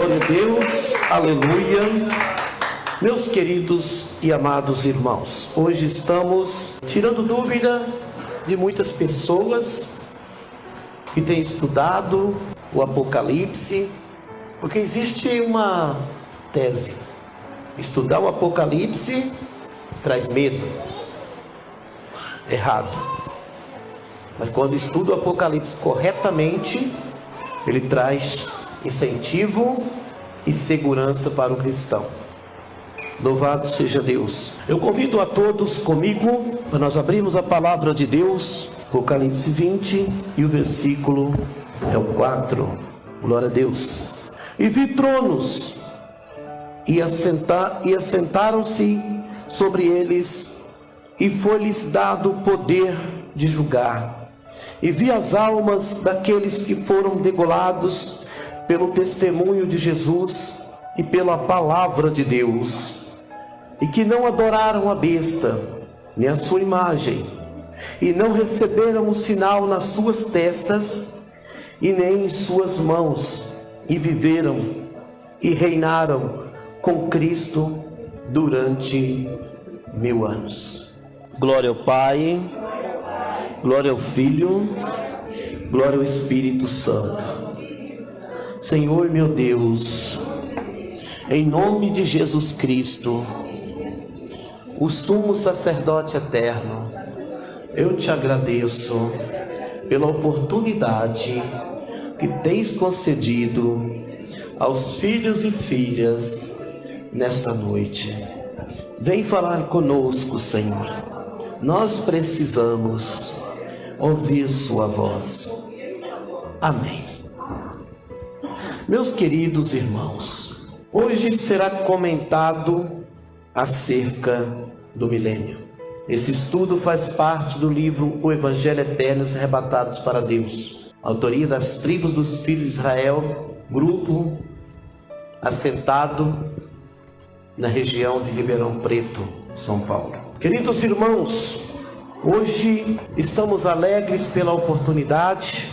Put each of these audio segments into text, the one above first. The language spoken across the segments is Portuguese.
Glória a Deus, aleluia. Meus queridos e amados irmãos, hoje estamos tirando dúvida de muitas pessoas que têm estudado o Apocalipse, porque existe uma tese: estudar o Apocalipse traz medo. Errado. Mas quando estuda o Apocalipse corretamente, ele traz incentivo e segurança para o cristão. Louvado seja Deus. Eu convido a todos comigo para nós abrirmos a palavra de Deus, Apocalipse 20, e o versículo é o 4. Glória a Deus. E vi tronos, e assentaram-se sobre eles, e foi-lhes dado o poder de julgar. E vi as almas daqueles que foram degolados pelo testemunho de Jesus e pela palavra de Deus, e que não adoraram a besta, nem a sua imagem, e não receberam o sinal nas suas testas, e nem em suas mãos, e viveram e reinaram com Cristo durante 1000 anos. Glória ao Pai, glória ao Filho, glória ao Espírito Santo. Senhor meu Deus, em nome de Jesus Cristo, o sumo sacerdote eterno, eu te agradeço pela oportunidade que tens concedido aos filhos e filhas nesta noite. Vem falar conosco, Senhor. Nós precisamos ouvir sua voz. Amém. Meus queridos irmãos, hoje será comentado acerca do milênio. Esse estudo faz parte do livro O Evangelho Eterno, os Arrebatados para Deus, autoria das tribos dos filhos de Israel, grupo assentado na região de Ribeirão Preto, São Paulo. Queridos irmãos, hoje estamos alegres pela oportunidade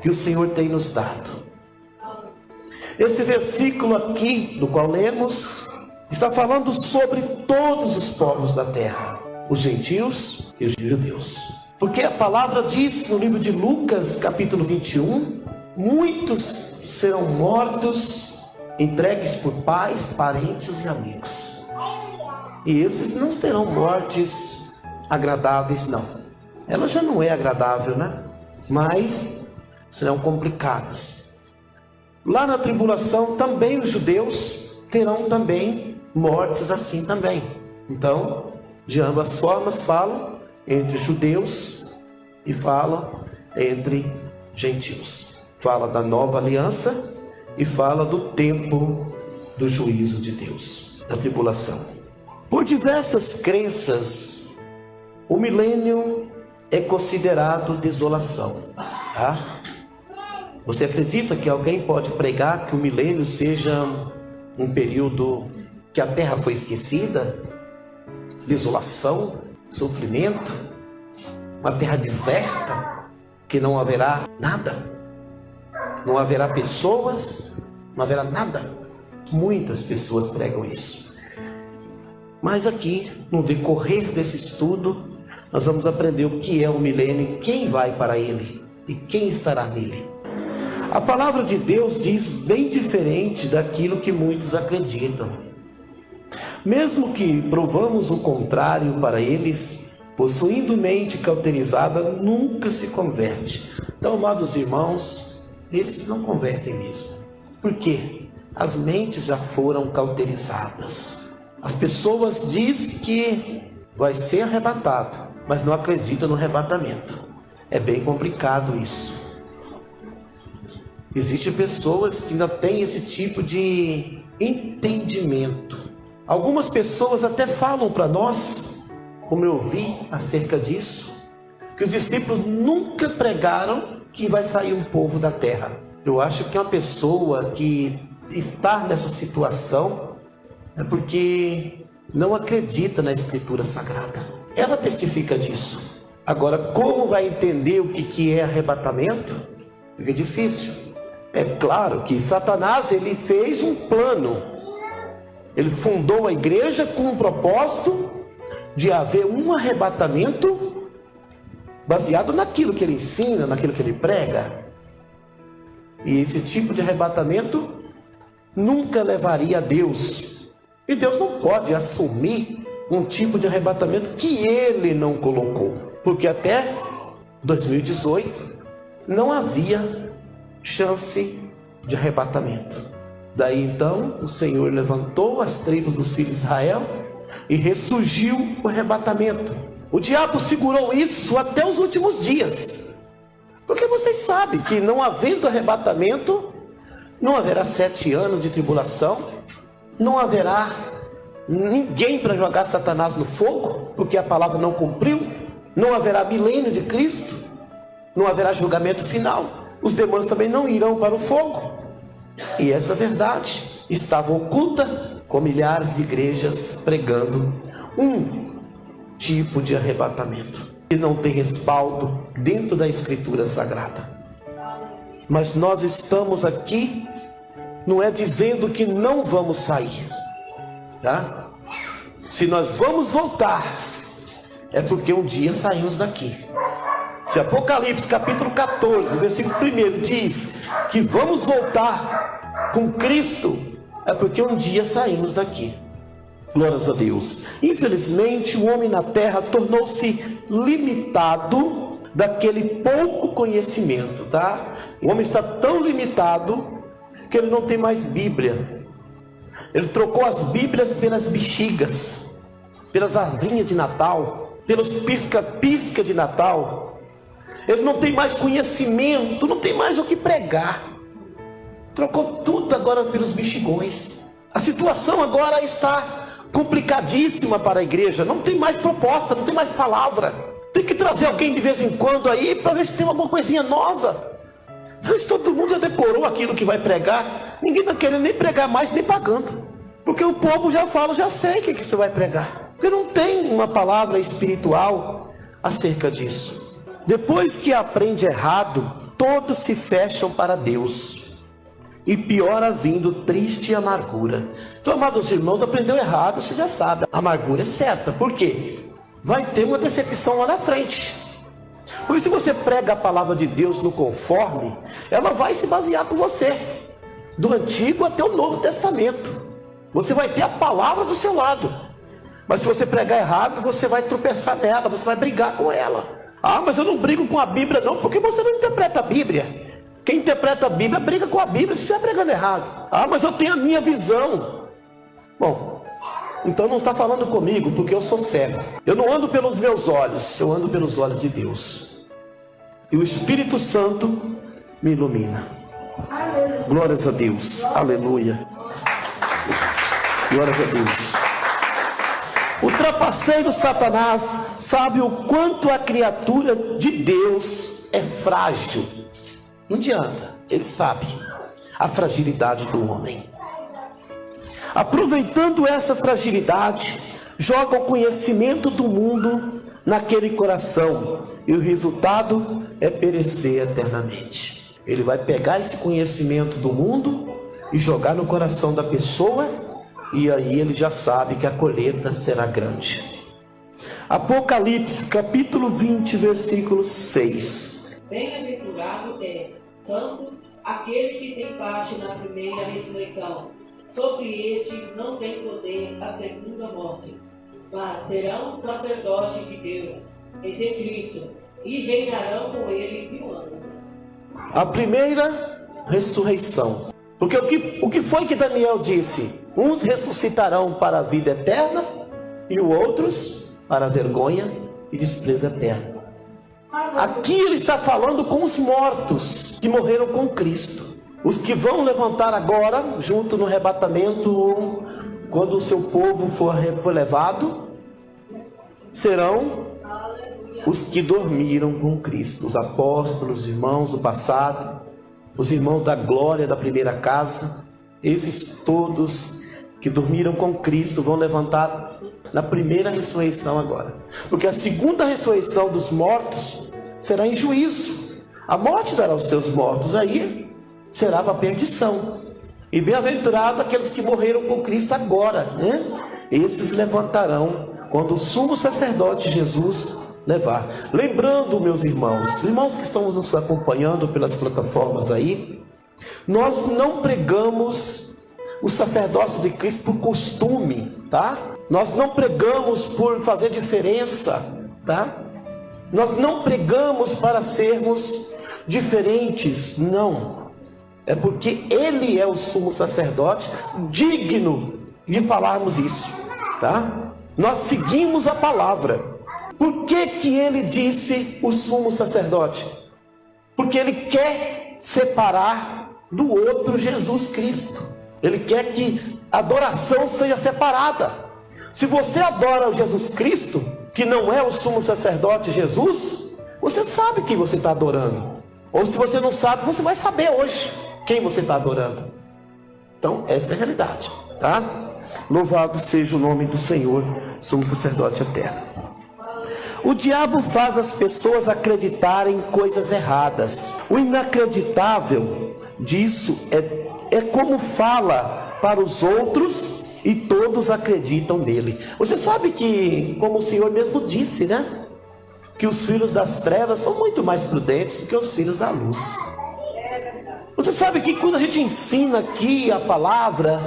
que o Senhor tem nos dado. Esse versículo aqui, do qual lemos, está falando sobre todos os povos da terra, os gentios e os judeus. Porque a palavra diz no livro de Lucas, capítulo 21, muitos serão mortos, entregues por pais, parentes e amigos. E esses não terão mortes agradáveis, não. Ela já não é agradável, né? Mas serão complicadas. Lá na tribulação também os judeus terão também mortes assim também. Então, de ambas formas fala entre judeus e fala entre gentios. Fala da nova aliança e fala do tempo do juízo de Deus, da tribulação. Por diversas crenças, o milênio é considerado desolação, tá? Você acredita que alguém pode pregar que o milênio seja um período que a terra foi esquecida? Desolação, sofrimento, uma terra deserta, que não haverá nada, não haverá pessoas, não haverá nada. Muitas pessoas pregam isso. Mas aqui, no decorrer desse estudo, nós vamos aprender o que é o milênio, quem vai para ele e quem estará nele. A palavra de Deus diz bem diferente daquilo que muitos acreditam. Mesmo que provamos o contrário para eles, possuindo mente cauterizada, nunca se converte. Então, amados irmãos, esses não convertem mesmo. Por quê? As mentes já foram cauterizadas. As pessoas dizem que vai ser arrebatado, mas não acreditam no arrebatamento. É bem complicado isso. Existem pessoas que ainda têm esse tipo de entendimento. Algumas pessoas até falam para nós, como eu vi acerca disso, que os discípulos nunca pregaram que vai sair um povo da terra. Eu acho que uma pessoa que está nessa situação é porque não acredita na Escritura Sagrada. Ela testifica disso. Agora, como vai entender o que é arrebatamento? Fica difícil. É claro que Satanás, ele fez um plano. Ele fundou a igreja com o propósito de haver um arrebatamento baseado naquilo que ele ensina, naquilo que ele prega. E esse tipo de arrebatamento nunca levaria a Deus. E Deus não pode assumir um tipo de arrebatamento que ele não colocou. Porque até 2018 não havia chance de arrebatamento. Daí então o Senhor levantou as tribos dos filhos de Israel e ressurgiu o arrebatamento. O diabo segurou isso até os últimos dias. Porque vocês sabem que não havendo arrebatamento, não haverá 7 anos de tribulação, não haverá ninguém para jogar Satanás no fogo, porque a palavra não cumpriu, não haverá milênio de Cristo, não haverá julgamento final. Os demônios também não irão para o fogo. E essa verdade estava oculta com milhares de igrejas pregando um tipo de arrebatamento que não tem respaldo dentro da Escritura Sagrada. Mas nós estamos aqui, não é dizendo que não vamos sair, tá? Se nós vamos voltar, é porque um dia saímos daqui. Se Apocalipse capítulo 14, versículo 1 diz que vamos voltar com Cristo, é porque um dia saímos daqui. Glórias a Deus. Infelizmente o homem na terra tornou-se limitado daquele pouco conhecimento, tá? O homem está tão limitado que ele não tem mais Bíblia. Ele trocou as Bíblias pelas bexigas, pelas arvinhas de Natal, pelos pisca-pisca de Natal. Ele não tem mais conhecimento, não tem mais o que pregar. Trocou tudo agora pelos bexigões. A situação agora está complicadíssima para a igreja. Não tem mais proposta, não tem mais palavra. Tem que trazer alguém de vez em quando aí para ver se tem alguma coisinha nova. Mas todo mundo já decorou aquilo que vai pregar. Ninguém está querendo nem pregar mais, nem pagando. Porque o povo já fala, já sei o que você vai pregar. Porque não tem uma palavra espiritual acerca disso. Depois que aprende errado, todos se fecham para Deus. E piora vindo triste amargura. Então, amados irmãos, aprendeu errado, você já sabe. A amargura é certa. Por quê? Vai ter uma decepção lá na frente. Porque se você prega a palavra de Deus no conforme, ela vai se basear com você. Do Antigo até o Novo Testamento. Você vai ter a palavra do seu lado. Mas se você pregar errado, você vai tropeçar nela, você vai brigar com ela. Ah, mas eu não brigo com a Bíblia não, porque você não interpreta a Bíblia. Quem interpreta a Bíblia briga com a Bíblia se estiver pregando errado. Ah, mas eu tenho a minha visão. Bom, então não está falando comigo, porque eu sou cego. Eu não ando pelos meus olhos, eu ando pelos olhos de Deus. E o Espírito Santo me ilumina. Glórias a Deus, aleluia. Glórias a Deus. O trapaceiro Satanás sabe o quanto a criatura de Deus é frágil. Não adianta, ele sabe a fragilidade do homem. Aproveitando essa fragilidade, joga o conhecimento do mundo naquele coração. E o resultado é perecer eternamente. Ele vai pegar esse conhecimento do mundo e jogar no coração da pessoa. E aí ele já sabe que a colheita será grande. Apocalipse capítulo 20, versículo 6. Bem-aventurado é, santo, aquele que tem parte na primeira ressurreição. Sobre este não tem poder a segunda morte, mas serão sacerdotes de Deus e de Cristo, e reinarão com ele 1000 anos. A primeira ressurreição. Porque o que foi que Daniel disse? Uns ressuscitarão para a vida eterna e os outros para a vergonha e desprezo eterno. Aqui ele está falando com os mortos que morreram com Cristo. Os que vão levantar agora, junto no arrebatamento, quando o seu povo for levado, serão os que dormiram com Cristo. Os apóstolos, os irmãos do passado, os irmãos da glória da primeira casa, esses todos que dormiram com Cristo vão levantar na primeira ressurreição agora. Porque a segunda ressurreição dos mortos será em juízo. A morte dará os seus mortos aí. será para a perdição. E bem-aventurado aqueles que morreram com Cristo agora, né? Esses levantarão quando o sumo sacerdote Jesus levar. Lembrando, meus irmãos que estão nos acompanhando pelas plataformas aí, nós não pregamos o sacerdócio de Cristo por costume, tá? Nós não pregamos por fazer diferença, tá? Nós não pregamos para sermos diferentes, não. É porque Ele é o sumo sacerdote, digno de falarmos isso, tá? Nós seguimos a palavra. Por que Ele disse o sumo sacerdote? Porque Ele quer separar do outro Jesus Cristo. Ele quer que a adoração seja separada. Se você adora o Jesus Cristo, que não é o sumo sacerdote Jesus, você sabe quem você está adorando. Ou se você não sabe, você vai saber hoje quem você está adorando. Então, essa é a realidade, tá? Louvado seja o nome do Senhor, sumo sacerdote eterno. O diabo faz as pessoas acreditarem em coisas erradas. O inacreditável disso é como fala para os outros e todos acreditam nele. Você sabe que, como o Senhor mesmo disse, né? Que os filhos das trevas são muito mais prudentes do que os filhos da luz. Você sabe que quando a gente ensina aqui a palavra,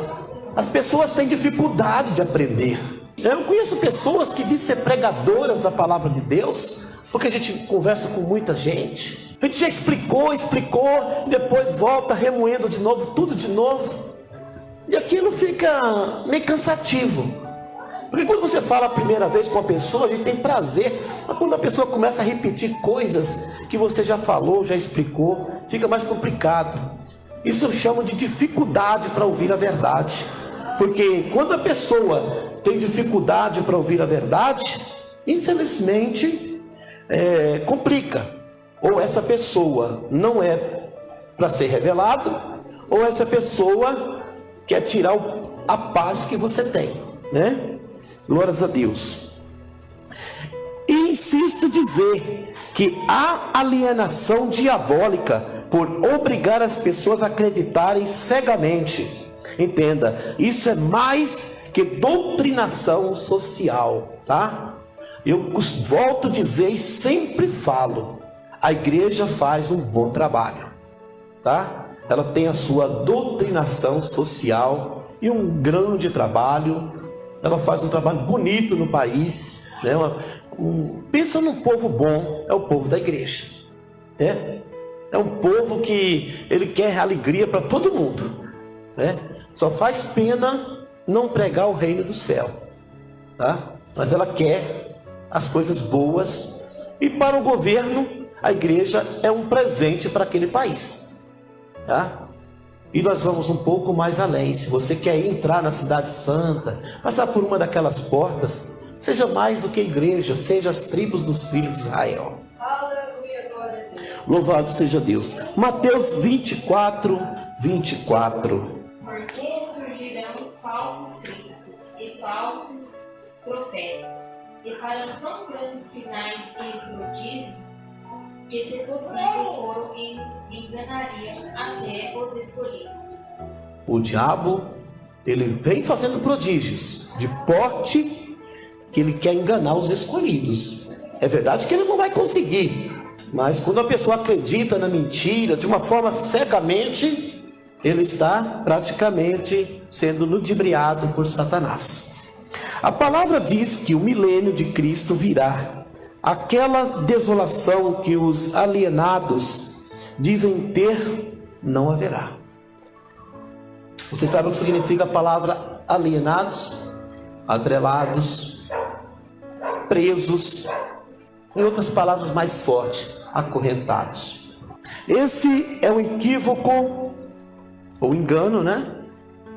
as pessoas têm dificuldade de aprender. Eu conheço pessoas que dizem ser pregadoras da palavra de Deus, porque a gente conversa com muita gente. A gente já explicou, depois volta remoendo de novo, tudo de novo. E aquilo fica meio cansativo. Porque quando você fala a primeira vez com a pessoa, a gente tem prazer. Mas quando a pessoa começa a repetir coisas que você já falou, já explicou, fica mais complicado. Isso eu chamo de dificuldade para ouvir a verdade. Porque quando a pessoa tem dificuldade para ouvir a verdade, infelizmente, complica. Ou essa pessoa não é para ser revelado, ou essa pessoa quer tirar a paz que você tem, né? Glórias a Deus. E insisto em dizer que há alienação diabólica por obrigar as pessoas a acreditarem cegamente. Entenda, isso é mais que doutrinação social, tá? Eu volto a dizer e sempre falo, a igreja faz um bom trabalho, tá? Ela tem a sua doutrinação social e um grande trabalho. Ela faz um trabalho bonito no país, né? Pensa num povo bom, é o povo da igreja. É um povo que ele quer alegria para todo mundo, né? Só faz pena não pregar o reino do céu, tá? Mas ela quer as coisas boas. E para o governo, a igreja é um presente para aquele país, tá? E nós vamos um pouco mais além. Se você quer entrar na cidade santa, passar por uma daquelas portas, seja mais do que igreja, seja as tribos dos filhos de Israel. Aleluia, glória a Deus. Louvado seja Deus. Mateus 24, 24. Porque surgirão falsos cristos e falsos profetas, e farão tão grandes sinais e prodígios, que se possível foram enganariam até os escolhidos. O diabo, ele vem fazendo prodígios de porte que ele quer enganar os escolhidos. É verdade que ele não vai conseguir, mas quando a pessoa acredita na mentira de uma forma cegamente, ele está praticamente sendo ludibriado por Satanás. A palavra diz que o milênio de Cristo virá. Aquela desolação que os alienados dizem ter, não haverá. Você sabe o que significa a palavra alienados? Atrelados, presos, em outras palavras mais fortes, acorrentados. Esse é um equívoco, ou engano, né?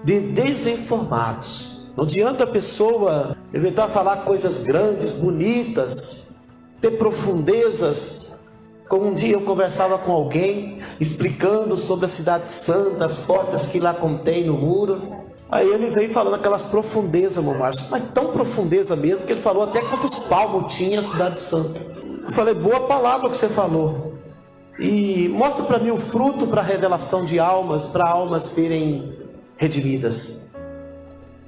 De desinformados. Não adianta a pessoa inventar falar coisas grandes, bonitas, ter profundezas. Como um dia eu conversava com alguém, explicando sobre a cidade santa, as portas que lá contém no muro. Aí ele veio falando aquelas profundezas, meu Márcio, mas tão profundeza mesmo, que ele falou até quantos palmos tinha a cidade santa. Eu falei, boa palavra que você falou. mostra para mim o fruto para a revelação de almas, para almas serem redimidas.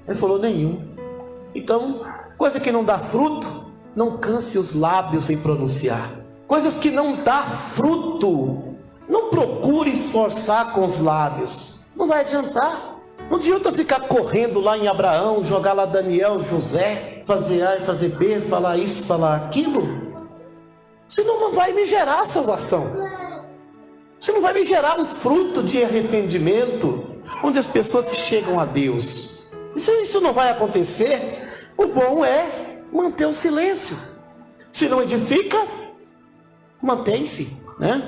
Ele falou: nenhum. Então, coisa que não dá fruto, não canse os lábios em pronunciar. Coisas que não dá fruto, não procure esforçar com os lábios. Não vai adiantar. Não adianta ficar correndo lá em Abraão, jogar lá Daniel, José, fazer A e fazer B, falar isso, falar aquilo. Senão não vai me gerar salvação. Você não vai me gerar um fruto de arrependimento, onde as pessoas chegam a Deus. Isso não vai acontecer. O bom é manter o silêncio. Se não edifica, mantém-se, né?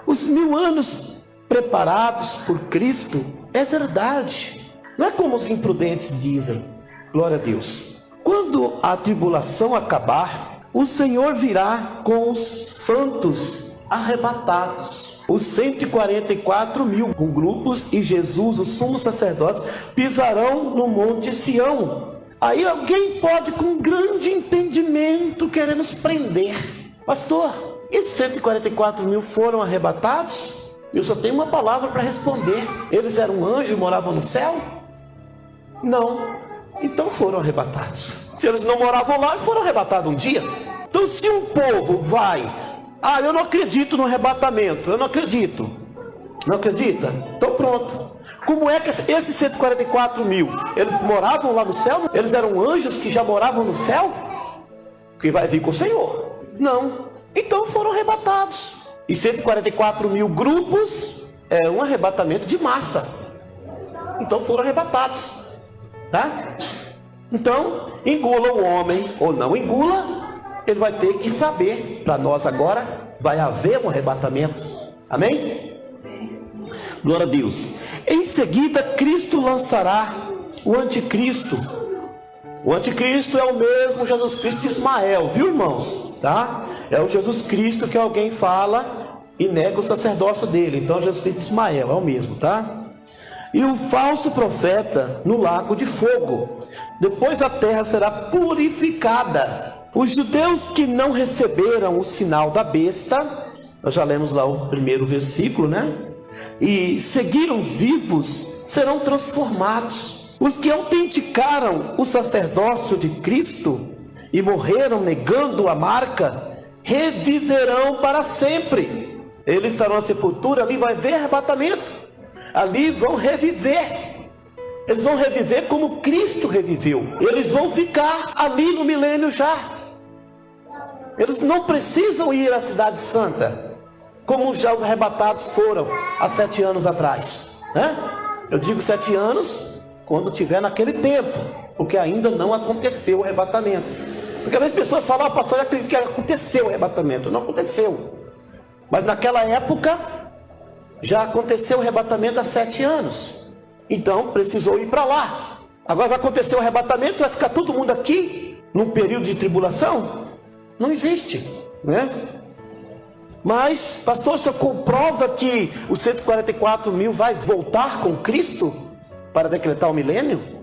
Os 1000 anos preparados por Cristo é verdade. Não é como os imprudentes dizem. Glória a Deus. Quando a tribulação acabar, o Senhor virá com os santos arrebatados. Os 144.000 com grupos e Jesus, o sumo sacerdote, pisarão no monte Sião. Aí alguém pode, com grande entendimento, querer nos prender. Pastor, esses 144.000 foram arrebatados? Eu só tenho uma palavra para responder. Eles eram anjos e moravam no céu? Não. Então foram arrebatados. Se eles não moravam lá, foram arrebatados um dia. Então se um povo vai... eu não acredito no arrebatamento. Eu não acredito. Não acredita? Então pronto. Como é que esses 144.000, eles moravam lá no céu? Eles eram anjos que já moravam no céu? Que vai vir com o Senhor? Não. Então foram arrebatados. E 144.000 grupos é um arrebatamento de massa. Então foram arrebatados. Tá? Então, engula o homem ou não engula, ele vai ter que saber. Para nós agora, vai haver um arrebatamento. Amém? Glória a Deus. Em seguida, Cristo lançará o anticristo. O anticristo é o mesmo Jesus Cristo de Ismael, viu, irmãos? Tá? É o Jesus Cristo que alguém fala e nega o sacerdócio dele. Então, Jesus Cristo de Ismael é o mesmo, tá? E o falso profeta no lago de fogo. Depois a terra será purificada. Os judeus que não receberam o sinal da besta, nós já lemos lá o primeiro versículo, né? E seguiram vivos, serão transformados. Os que autenticaram o sacerdócio de Cristo e morreram negando a marca, reviverão para sempre. Eles estarão na sepultura, ali vai haver arrebatamento. Ali vão reviver. Eles vão reviver como Cristo reviveu. Eles vão ficar ali no milênio já. Eles não precisam ir à cidade santa, como já os arrebatados foram há 7 anos atrás, né? Eu digo 7 anos quando tiver naquele tempo, porque ainda não aconteceu o arrebatamento. Porque às vezes as pessoas falam: pastor, eu acredito que aconteceu o arrebatamento. Não aconteceu. Mas naquela época já aconteceu o arrebatamento há 7 anos. Então precisou ir para lá. Agora vai acontecer o arrebatamento, vai ficar todo mundo aqui num período de tribulação? Não existe, né? Mas, pastor, você comprova que os 144.000 vai voltar com Cristo para decretar o milênio?